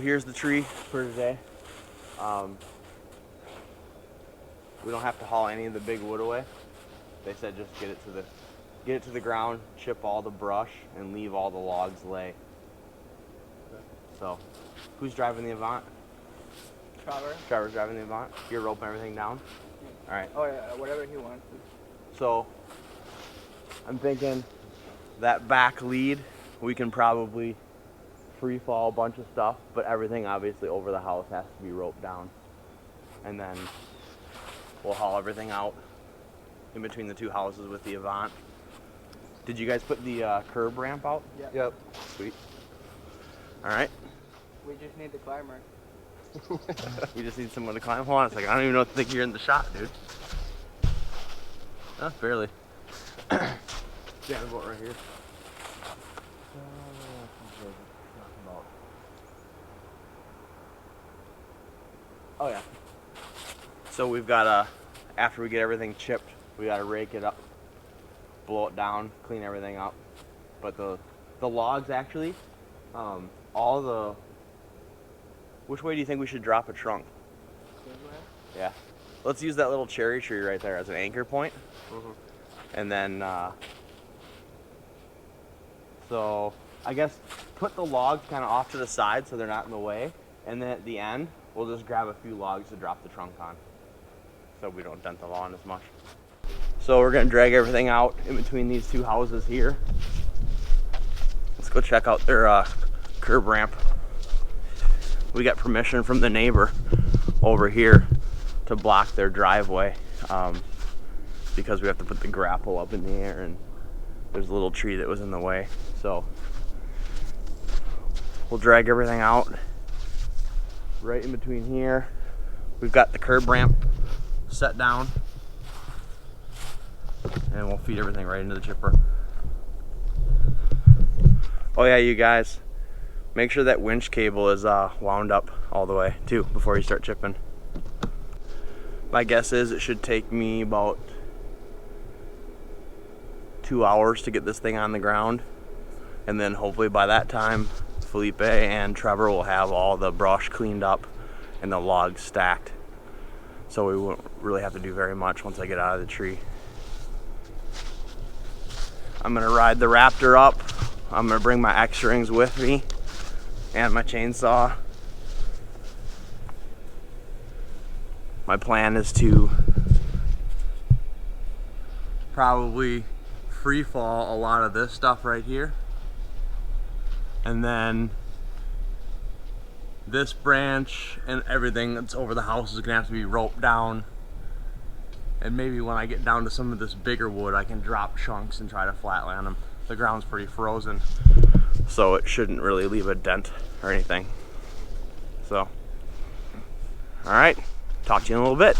here's the tree for today. We don't have to haul any of the big wood away. They said just get it to the ground, chip all the brush, and leave all the logs lay. Okay. So, who's driving the Avant? Trevor. Trevor's driving the Avant. You're roping everything down? Yeah. All right. Oh yeah, whatever he wants. So, I'm thinking that back lead, we can probably free fall a bunch of stuff, but everything obviously over the house has to be roped down. And then we'll haul everything out in between the two houses with the Avant. Did you guys put the curb ramp out? Yeah. Yep. Sweet. All right. We just need the climber. We just need someone to climb. Hold on a second. I don't even know if think you're in the shot, dude. Barely. Yeah, the boat right here. Oh yeah. So we've got after we get everything chipped, we got to rake it up, blow it down, clean everything up. But the logs actually, which way do you think we should drop a trunk? Yeah. Let's use that little cherry tree right there as an anchor point. Mm-hmm. And then, so I guess put the logs kind of off to the side so they're not in the way. And then at the end, we'll just grab a few logs to drop the trunk on so we don't dent the lawn as much. So we're gonna drag everything out in between these two houses here. Let's go check out their curb ramp. We got permission from the neighbor over here to block their driveway because we have to put the grapple up in the air, and there's a little tree that was in the way. So we'll drag everything out right in between here. We've got the curb ramp set down, and we'll feed everything right into the chipper. Oh yeah, you guys, make sure that winch cable is wound up all the way too before you start chipping. My guess is it should take me about 2 hours to get this thing on the ground, and then hopefully by that time Felipe and Trevor will have all the brush cleaned up and the logs stacked, so we won't really have to do very much once I get out of the tree. I'm gonna ride the Raptor up. I'm gonna bring my X-Rings with me and my chainsaw. My plan is to probably free fall a lot of this stuff right here, and then this branch and everything that's over the house is gonna have to be roped down, and maybe when I get down to some of this bigger wood I can drop chunks and try to flatland them. The ground's pretty frozen, so it shouldn't really leave a dent or anything. So, all right, talk to you in a little bit.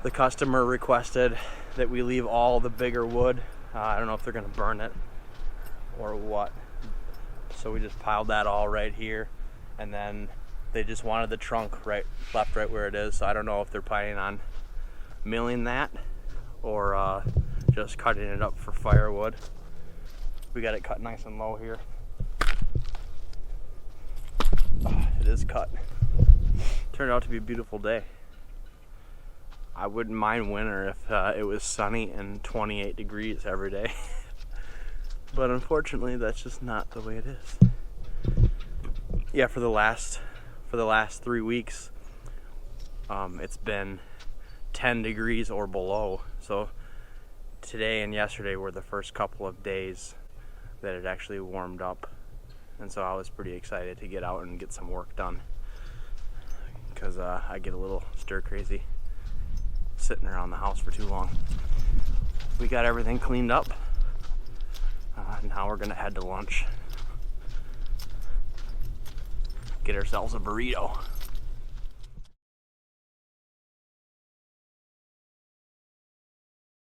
The customer requested that we leave all the bigger wood. I don't know if they're gonna burn it or what. So we just piled that all right here, and then they just wanted the trunk left right where it is. So I don't know if they're planning on milling that or just cutting it up for firewood. We got it cut nice and low here. It is cut. Turned out to be a beautiful day. I wouldn't mind winter if it was sunny and 28 degrees every day. But unfortunately, that's just not the way it is. Yeah, for the last 3 weeks, it's been 10 degrees or below. So today and yesterday were the first couple of days that it actually warmed up. And so I was pretty excited to get out and get some work done, because I get a little stir crazy sitting around the house for too long. We got everything cleaned up. Now we're gonna head to lunch. Get ourselves a burrito.